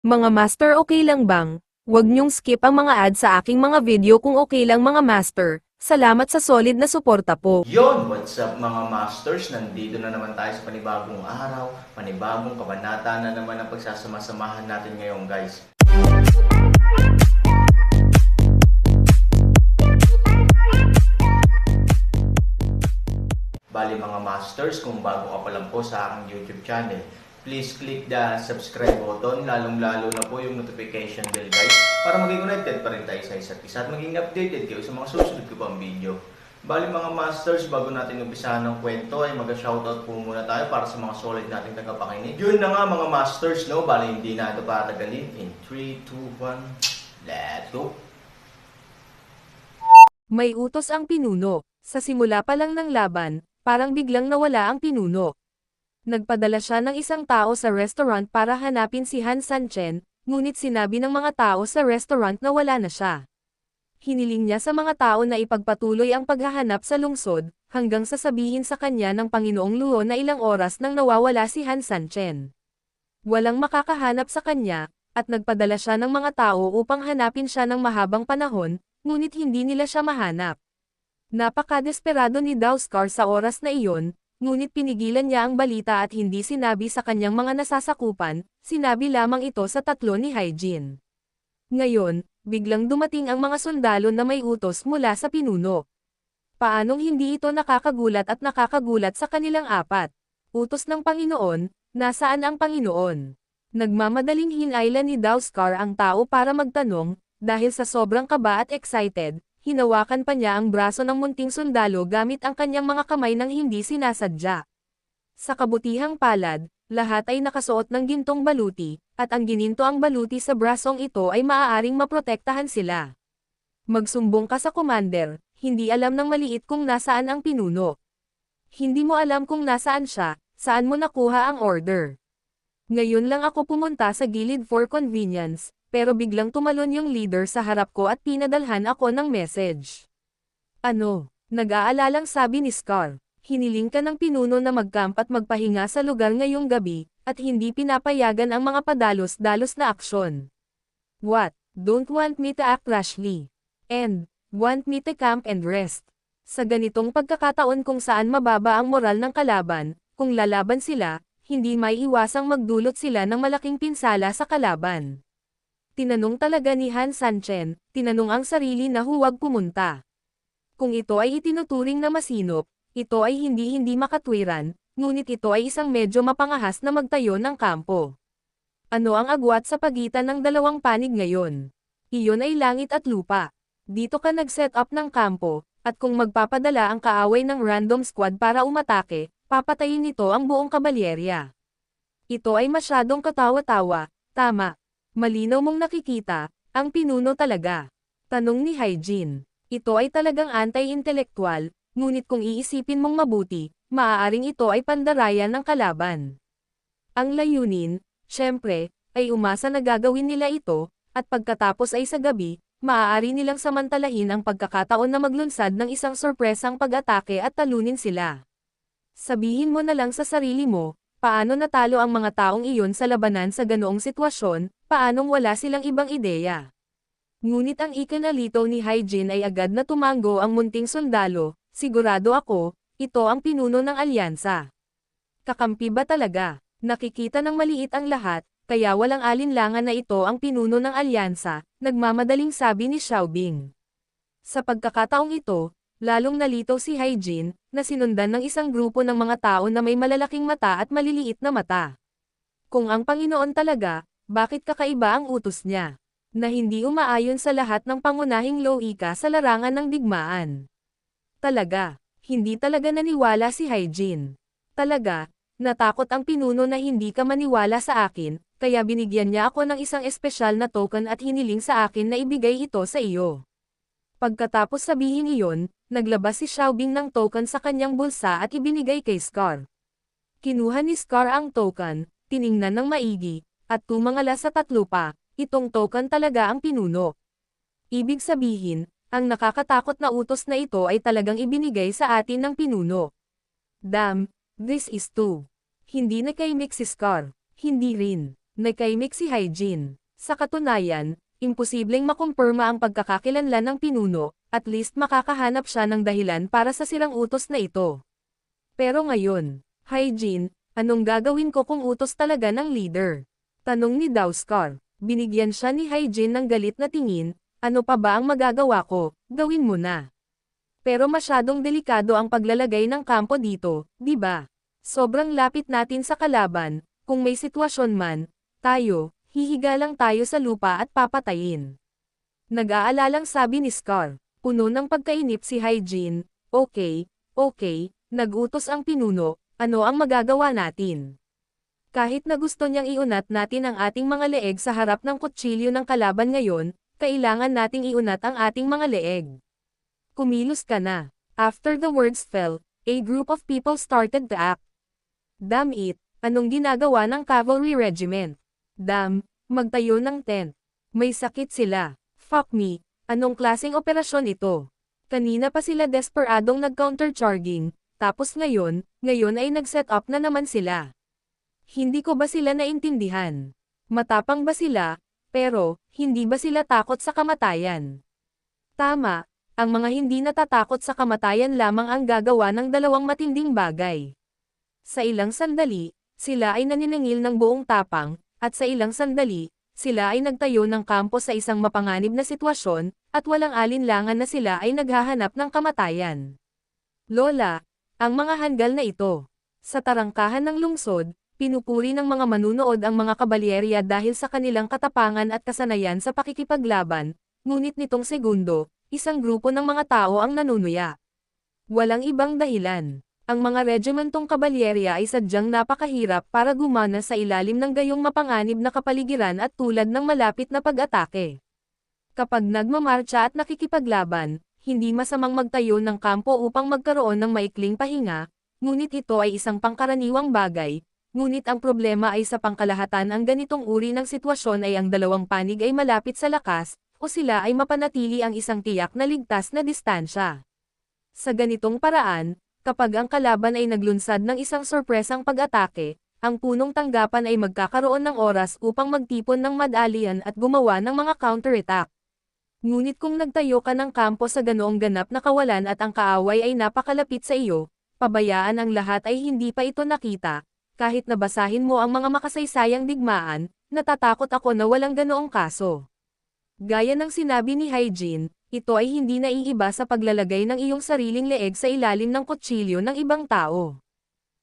Mga master, okay lang bang? Huwag niyong skip ang mga ads sa aking mga video kung okay lang mga master. Salamat sa solid na suporta po. Yon, what's up mga masters? Nandito na naman tayo sa panibagong araw, panibagong kabanata na naman ang pagsasama-samahan natin ngayon guys. Bali mga masters, kung bago ka pa lang po sa aking YouTube channel, please click the subscribe button, lalong-lalo na po yung notification bell guys, para maging connected pa rin tayo sa isa't isa at maging updated kayo sa mga susunod ko pang video. Bali mga masters, bago natin umpisahan ng kwento ay mag-shoutout po muna tayo para sa mga solid nating tagapakinig. Yun na nga mga masters, no? Bali hindi na ito patagalin. In 3, 2, 1, let's go! May utos ang pinuno. Sa simula pa lang ng laban, parang biglang nawala ang pinuno. Nagpadala siya ng isang tao sa restaurant para hanapin si Han Sanchen, ngunit sinabi ng mga tao sa restaurant na wala na siya. Hiniling niya sa mga tao na ipagpatuloy ang paghahanap sa lungsod, hanggang sasabihin sa kanya ng Panginoong Luo na ilang oras nang nawawala si Han Sanchen. Walang makakahanap sa kanya, at nagpadala siya ng mga tao upang hanapin siya ng mahabang panahon, ngunit hindi nila siya mahanap. Napakadesperado ni Daoskar sa oras na iyon, ngunit pinigilan niya ang balita at hindi sinabi sa kanyang mga nasasakupan, sinabi lamang ito sa tatlo ni Hyjin. Ngayon, biglang dumating ang mga sundalo na may utos mula sa pinuno. Paanong hindi ito nakakagulat at nakakagulat sa kanilang apat? Utos ng Panginoon, nasaan ang Panginoon? Nagmamadaling hinailan ni Daoskar ang tao para magtanong, dahil sa sobrang kaba at excited, hinawakan pa niya ang braso ng munting sundalo gamit ang kanyang mga kamay nang hindi sinasadya. Sa kabutihang palad, lahat ay nakasuot ng gintong baluti, at ang gininto ang baluti sa brasong ito ay maaaring maprotektahan sila. Magsumbong ka sa commander, hindi alam ng maliit kung nasaan ang pinuno. Hindi mo alam kung nasaan siya, saan mo nakuha ang order. Ngayon lang ako pumunta sa gilid for convenience, pero biglang tumalon yung leader sa harap ko at pinadalhan ako ng message. Ano? Nag-aalalang sabi ni Scar. Hiniling ka ng pinuno na mag-camp at magpahinga sa lugar ngayong gabi, at hindi pinapayagan ang mga padalos-dalos na aksyon. What? Don't want me to act rashly. And, want me to camp and rest. Sa ganitong pagkakataon kung saan mababa ang moral ng kalaban, kung lalaban sila, hindi may iwasang magdulot sila ng malaking pinsala sa kalaban. Tinanong talaga ni Han Sanchen, tinanong ang sarili na huwag pumunta. Kung ito ay itinuturing na masinop, ito ay hindi makatwiran, ngunit ito ay isang medyo mapangahas na magtayo ng kampo. Ano ang agwat sa pagitan ng dalawang panig ngayon? Iyon ay langit at lupa. Dito ka nag-set up ng kampo, at kung magpapadala ang kaaway ng random squad para umatake, papatayin nito ang buong kabalyerya. Ito ay masyadong katawa-tawa, tama. Malinaw mong nakikita, ang pinuno talaga. Tanong ni Hyjin. Ito ay talagang anti-intelektual, ngunit kung iisipin mong mabuti, maaaring ito ay pandarayan ng kalaban. Ang layunin, syempre, ay umasa na gagawin nila ito, at pagkatapos ay sa gabi, maaari nilang samantalahin ang pagkakataon na maglunsad ng isang sorpresang pag-atake at talunin sila. Sabihin mo na lang sa sarili mo, paano natalo ang mga taong iyon sa labanan sa ganoong sitwasyon, paanong wala silang ibang ideya. Ngunit ang ikanalito ni Hyjin ay agad na tumango ang munting sundalo, sigurado ako, ito ang pinuno ng alyansa. Kakampi ba talaga? Nakikita ng maliit ang lahat, kaya walang alinlangan na ito ang pinuno ng alyansa, nagmamadaling sabi ni Xiaobing. Sa pagkakataong ito, lalong nalito si Hyjin, na sinundan ng isang grupo ng mga tao na may malalaking mata at maliliit na mata. Kung ang Panginoon talaga, bakit kakaiba ang utos niya? Na hindi umaayon sa lahat ng pangunahing loika sa larangan ng digmaan. Talaga, hindi talaga naniwala si Hyjin. Talaga, natakot ang pinuno na hindi ka maniwala sa akin, kaya binigyan niya ako ng isang espesyal na token at hiniling sa akin na ibigay ito sa iyo. Pagkatapos sabihin iyon, naglabas si Xiaobing ng token sa kanyang bulsa at ibinigay kay Scar. Kinuha ni Scar ang token, tiningnan ng maigi, at tumangala sa tatlo pa, itong token talaga ang pinuno. Ibig sabihin, ang nakakatakot na utos na ito ay talagang ibinigay sa atin ng pinuno. Damn, this is too. Hindi na kay Mix si Scar, hindi rin. Nakaimik si Hyjin. Sa katunayan, imposibleng makumpirma ang pagkakakilanlan ng pinuno, at least makakahanap siya ng dahilan para sa sirang utos na ito. Pero ngayon, Hyjin, anong gagawin ko kung utos talaga ng leader? Tanong ni Daoskar. Binigyan siya ni Hyjin ng galit na tingin, ano pa ba ang magagawa ko, gawin mo na. Pero masyadong delikado ang paglalagay ng kampo dito, di ba? Sobrang lapit natin sa kalaban, kung may sitwasyon man, tayo, hihiga lang tayo sa lupa at papatayin. Nag-aalalang sabi ni Scar, puno ng pagkainip si Hyjin, okay, nag-utos ang pinuno, ano ang magagawa natin? Kahit na gusto niyang iunat natin ang ating mga leeg sa harap ng kutsilyo ng kalaban ngayon, kailangan nating iunat ang ating mga leeg. Kumilos ka na. After the words fell, a group of people started to act. Damn it, anong ginagawa ng cavalry regiment? Damn, magtayo ng tent. May sakit sila. Fuck me, anong klaseng operasyon ito? Kanina pa sila desperadong nag-counter-charging, tapos ngayon ay nag-set up na naman sila. Hindi ko ba sila naintindihan? Matapang ba sila, pero, hindi ba sila takot sa kamatayan? Tama, ang mga hindi natatakot sa kamatayan lamang ang gagawa ng dalawang matinding bagay. Sa ilang sandali, sila ay naniningil ng buong tapang, at sa ilang sandali, sila ay nagtayo ng kampo sa isang mapanganib na sitwasyon, at walang alinlangan na sila ay naghahanap ng kamatayan. Lola, ang mga hanggal na ito. Sa tarangkahan ng lungsod, pinupuri ng mga manunood ang mga kabalyerya dahil sa kanilang katapangan at kasanayan sa pakikipaglaban, ngunit nitong segundo, isang grupo ng mga tao ang nanunuya. Walang ibang dahilan. Ang mga regimentong kabalyerya ay sadyang napakahirap para gumana sa ilalim ng gayong mapanganib na kapaligiran at tulad ng malapit na pag-atake. Kapag nagmamarcha at nakikipaglaban, hindi masamang magtayo ng kampo upang magkaroon ng maikling pahinga, ngunit ito ay isang pangkaraniwang bagay, ngunit ang problema ay sa pangkalahatan ang ganitong uri ng sitwasyon ay ang dalawang panig ay malapit sa lakas, o sila ay mapanatili ang isang tiyak na ligtas na distansya. Sa ganitong paraan, kapag ang kalaban ay naglunsad ng isang sorpresang pag-atake, ang punong tanggapan ay magkakaroon ng oras upang magtipon ng madalian at gumawa ng mga counter-attack. Ngunit kung nagtayo ka ng kampo sa ganoong ganap na kawalan at ang kaaway ay napakalapit sa iyo, pabayaan ang lahat ay hindi pa ito nakita, kahit nabasahin mo ang mga makasaysayang digmaan, natatakot ako na walang ganoong kaso. Gaya ng sinabi ni Hyjin, ito ay hindi naiiba sa paglalagay ng iyong sariling leeg sa ilalim ng kutsilyo ng ibang tao.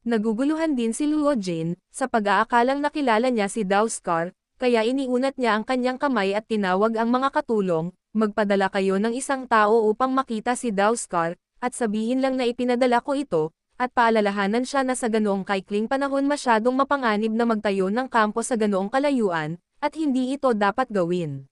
Naguguluhan din si Luo Jin, sa pag-aakalang nakilala niya si Daoskar, kaya iniunat niya ang kanyang kamay at tinawag ang mga katulong, magpadala kayo ng isang tao upang makita si Daoskar, at sabihin lang na ipinadala ko ito, at paalalahanan siya na sa ganoong kaikling panahon masyadong mapanganib na magtayo ng kampo sa ganoong kalayuan, at hindi ito dapat gawin.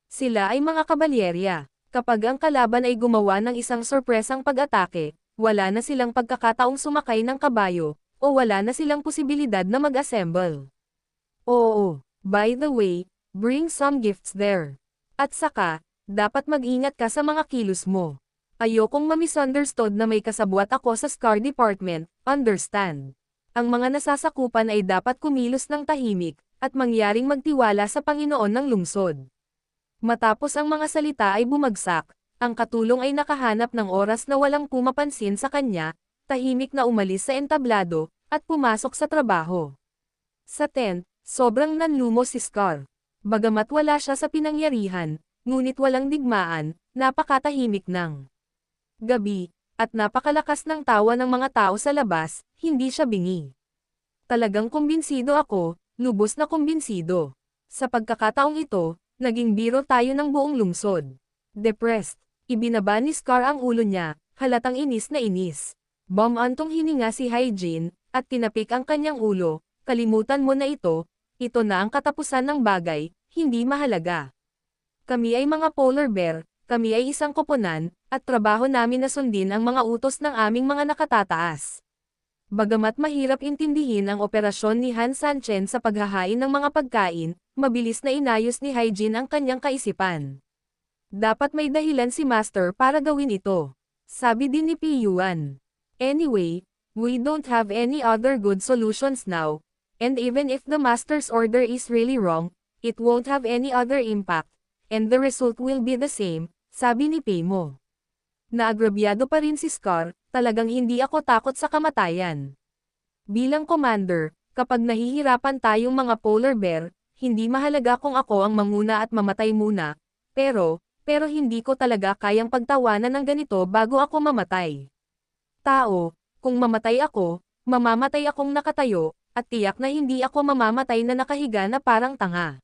Sila ay mga kabalyerya. Kapag ang kalaban ay gumawa ng isang sorpresang pag-atake, wala na silang pagkakataong sumakay ng kabayo, o wala na silang posibilidad na mag-assemble. Oo, by the way, bring some gifts there. At saka, dapat mag-ingat ka sa mga kilos mo. Ayokong ma-misunderstood na may kasabwat ako sa Scar Department, understand. Ang mga nasasakupan ay dapat kumilos ng tahimik, at mangyaring magtiwala sa Panginoon ng lungsod. Matapos ang mga salita ay bumagsak, ang katulong ay nakahanap ng oras na walang pumapansin sa kanya, tahimik na umalis sa entablado, at pumasok sa trabaho. Sa tent, sobrang nanlumo si Scar. Bagamat wala siya sa pinangyarihan, ngunit walang digmaan, napakatahimik ng gabi, at napakalakas ng tawa ng mga tao sa labas, hindi siya bingi. Talagang kumbinsido ako, lubos na kumbinsido. Sa pagkakataong ito, naging biro tayo ng buong lungsod. Depressed, ibinaba ni Scar ang ulo niya, halatang inis na inis. Bumantong hininga si Hyjin, at tinapik ang kanyang ulo, kalimutan mo na ito na ang katapusan ng bagay, hindi mahalaga. Kami ay mga polar bear, kami ay isang koponan, at trabaho namin na sundin ang mga utos ng aming mga nakatataas. Bagamat mahirap intindihin ang operasyon ni Han Sanchen sa paghahain ng mga pagkain, mabilis na inayos ni Hyjin ang kanyang kaisipan. Dapat may dahilan si Master para gawin ito. Sabi din ni Piyuan. Anyway, we don't have any other good solutions now, and even if the master's order is really wrong, it won't have any other impact, and the result will be the same, sabi ni Paimon. Naagrabyado pa rin si Scar, talagang hindi ako takot sa kamatayan. Bilang commander, kapag nahihirapan tayong mga polar bear, hindi mahalaga kung ako ang manguna at mamatay muna, pero hindi ko talaga kayang pagtawanan ng ganito bago ako mamatay. Tao, kung mamatay ako, mamamatay akong nakatayo, at tiyak na hindi ako mamamatay na nakahiga na parang tanga.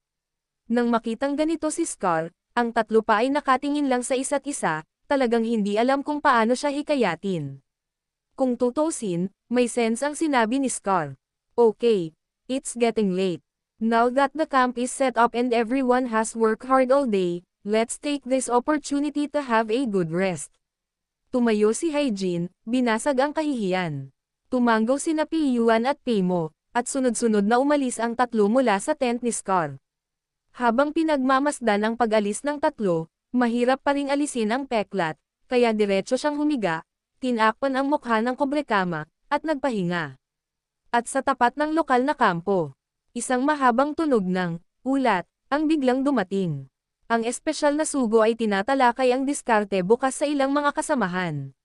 Nang makitang ganito si Scar, ang tatlo pa ay nakatingin lang sa isa't isa, talagang hindi alam kung paano siya hikayatin. Kung tutusin, may sense ang sinabi ni Scar. Okay, it's getting late. Now that the camp is set up and everyone has worked hard all day, let's take this opportunity to have a good rest. Tumayo si Hyejin, binasag ang kahihiyan. Tumanggaw sina Piyuan at Paimon, at sunod-sunod na umalis ang tatlo mula sa tent ni Scar. Habang pinagmamasdan ang pag-alis ng tatlo, mahirap pa ring alisin ang peklat, kaya diretso siyang humiga, tinakpan ang mukha ng kobrekama, at nagpahinga. At sa tapat ng lokal na kampo, isang mahabang tunog ng ulat ang biglang dumating. Ang espesyal na sugo ay tinatalakay ang diskarte bukas sa ilang mga kasamahan.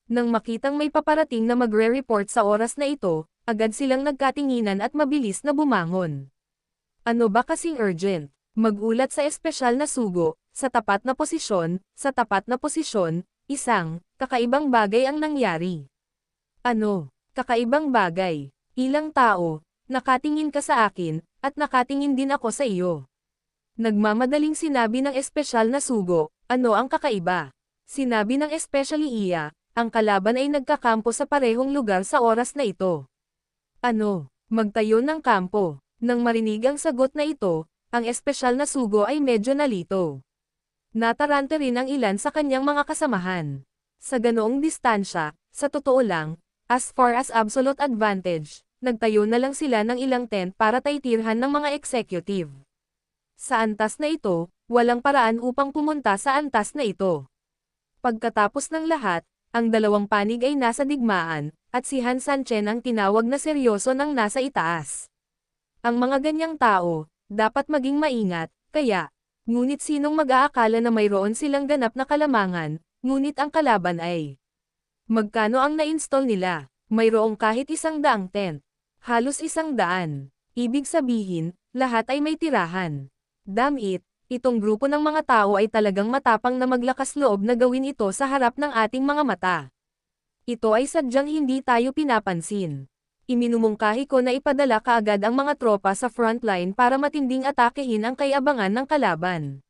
Nang makitang may paparating na magre-report sa oras na ito, agad silang nagkatinginan at mabilis na bumangon. Ano ba kasing urgent? Magulat sa espesyal na sugo, sa tapat na posisyon, isang kakaibang bagay ang nangyari. Ano? Kakaibang bagay. Ilang tao, nakatingin ka sa akin, at nakatingin din ako sa iyo. Nagmamadaling sinabi ng espesyal na sugo, ano ang kakaiba? Sinabi ng especially iya, ang kalaban ay nagkakampo sa parehong lugar sa oras na ito. Ano? Magtayo ng kampo. Nang marinig ang sagot na ito, ang espesyal na sugo ay medyo nalito. Natarante rin ang ilan sa kanyang mga kasamahan. Sa ganoong distansya, sa totoo lang, as far as absolute advantage, nagtayo na lang sila ng ilang tent para taytirhan ng mga executive. Sa antas na ito, walang paraan upang pumunta sa antas na ito. Pagkatapos ng lahat, ang dalawang panig ay nasa digmaan, at si Han Sanchen ang tinawag na seryoso ng nasa itaas. Ang mga ganyang tao, dapat maging maingat, kaya, ngunit sinong mag-aakala na mayroon silang ganap na kalamangan, ngunit ang kalaban ay. Magkano ang na-install nila? Mayroong kahit 100 tent. Halos 100. Ibig sabihin, lahat ay may tirahan. Damn it, itong grupo ng mga tao ay talagang matapang na maglakas loob na gawin ito sa harap ng ating mga mata. Ito ay sadyang hindi tayo pinapansin. Iminumungkahi ko na ipadala kaagad ang mga tropa sa frontline para matinding atakehin ang kayabangan ng kalaban.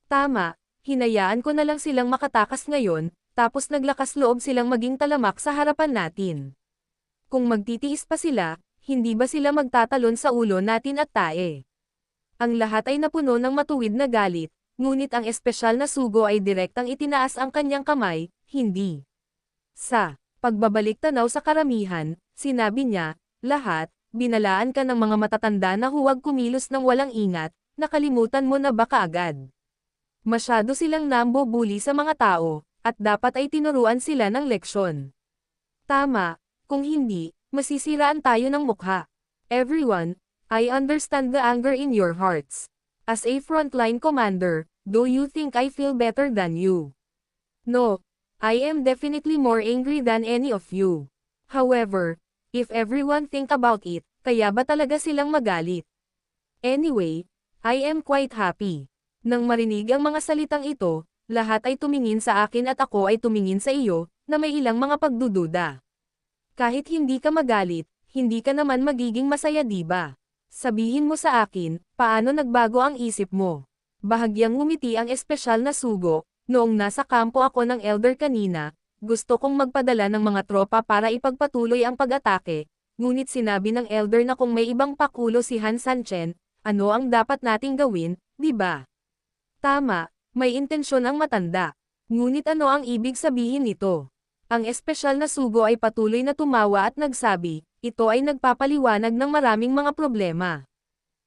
Tama, hinayaan ko na lang silang makatakas ngayon, tapos naglakas loob silang maging talamak sa harapan natin. Kung magtitiis pa sila, hindi ba sila magtatalon sa ulo natin at tae? Ang lahat ay napuno ng matuwid na galit, ngunit ang espesyal na sugo ay direktang itinaas ang kanyang kamay, hindi. Sa pagbabalik tanaw sa karamihan, sinabi niya, lahat, binalaan ka ng mga matatanda na huwag kumilos ng walang ingat, nakalimutan mo na baka agad. Masyado silang nambubuli sa mga tao, at dapat ay tinuruan sila ng leksyon. Tama, kung hindi, masisiraan tayo ng mukha. Everyone, I understand the anger in your hearts. As a frontline commander, do you think I feel better than you? No, I am definitely more angry than any of you. However, if everyone think about it, kaya ba talaga silang magalit? Anyway, I am quite happy. Nang marinig ang mga salitang ito, lahat ay tumingin sa akin at ako ay tumingin sa iyo, na may ilang mga pagdududa. Kahit hindi ka magalit, hindi ka naman magiging masaya diba? Sabihin mo sa akin, paano nagbago ang isip mo? Bahagyang ngumiti ang espesyal na sugo, noong nasa kampo ako ng elder kanina, gusto kong magpadala ng mga tropa para ipagpatuloy ang pag-atake, ngunit sinabi ng elder na kung may ibang pakulo si Han Sanchen, ano ang dapat nating gawin, di ba? Tama, may intensyon ang matanda. Ngunit ano ang ibig sabihin nito? Ang espesyal na sugo ay patuloy na tumawa at nagsabi, ito ay nagpapaliwanag ng maraming mga problema.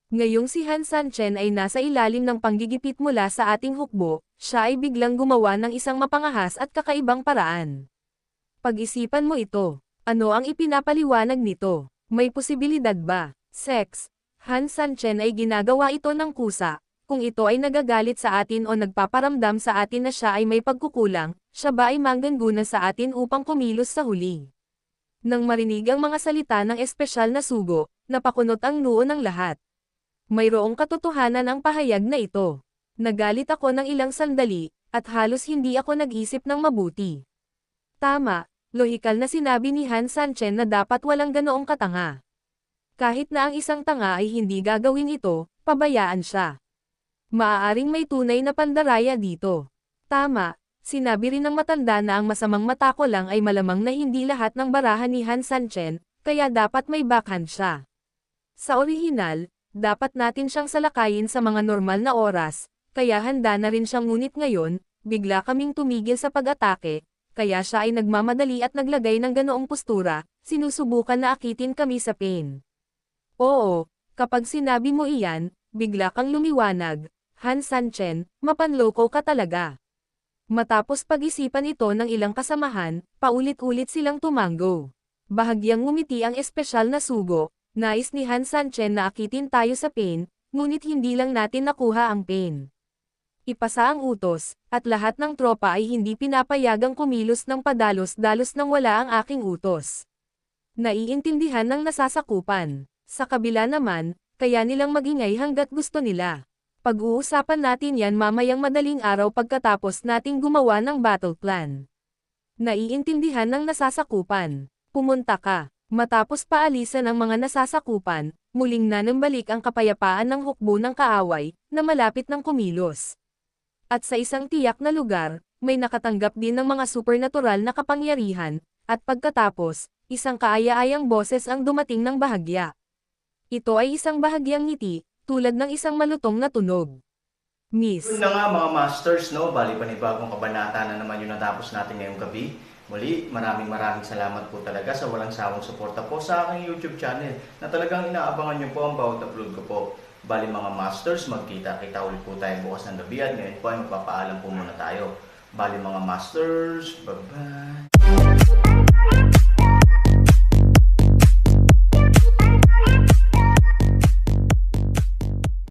Ngayong si Han Sanchen ay nasa ilalim ng panggigipit mula sa ating hukbo, siya ay biglang gumawa ng isang mapangahas at kakaibang paraan. Pag-isipan mo ito, ano ang ipinapaliwanag nito? May posibilidad ba? Sex. Han Sanchen ay ginagawa ito ng kusa. Kung ito ay nagagalit sa atin o nagpaparamdam sa atin na siya ay may pagkukulang, siya ba ay manggana sa atin upang kumilos sa huli? Nang marinig ang mga salita ng espesyal na sugo, napakunot ang noo ng lahat. Mayroong katotohanan ang pahayag na ito. Nagalit ako ng ilang sandali, at halos hindi ako nag-isip ng mabuti. Tama, lohikal na sinabi ni Han Sanchen na dapat walang ganoong katanga. Kahit na ang isang tanga ay hindi gagawin ito, pabayaan siya. Maaaring may tunay na pandaraya dito. Tama, sinabi rin ng matanda na ang masamang mata ko lang ay malamang na hindi lahat ng barahan ni Han Sanchen, kaya dapat may backhand siya. Sa orihinal, dapat natin siyang salakayin sa mga normal na oras, kaya handa na rin siyang ngunit ngayon, bigla kaming tumigil sa pag-atake, kaya siya ay nagmamadali at naglagay ng ganoong postura, sinusubukan na akitin kami sa pain. Oo, kapag sinabi mo iyan, bigla kang lumiwanag, Han Sanchen, mapanloko ka talaga. Matapos pag-isipan ito ng ilang kasamahan, paulit-ulit silang tumango. Bahagyang ngumiti ang espesyal na sugo, nais ni Han Sanchen na akitin tayo sa pain, ngunit hindi lang natin nakuha ang pain. Ipasa ang utos, at lahat ng tropa ay hindi pinapayagang kumilos ng padalos-dalos nang wala ang aking utos. Naiintindihan ng nasasakupan. Sa kabila naman, kaya nilang magingay hanggat gusto nila. Pag-uusapan natin yan mamayang madaling araw pagkatapos nating gumawa ng battle plan. Naiintindihan ng nasasakupan. Pumunta ka. Matapos paalisan ang mga nasasakupan, muling nanambalik ang kapayapaan ng hukbo ng kaaway, na malapit ng kumilos. At sa isang tiyak na lugar, may nakatanggap din ng mga supernatural na kapangyarihan, at pagkatapos, isang kaaya-ayang boses ang dumating ng bahagya. Ito ay isang bahagyang ngiti, tulad ng isang malutong na tunog. Miss. Yun na nga mga masters, no? Bali panibagong kabanata na naman yung natapos natin ngayong gabi. Muli, maraming salamat po talaga sa walang sawang suporta po sa aking YouTube channel na talagang inaabangan nyo po ang bawat upload ko po. Bali mga masters, magkita-kita ulit po tayo bukas ng gabi at ngayon po ay magpapaalam po muna tayo. Bali mga masters, bye-bye!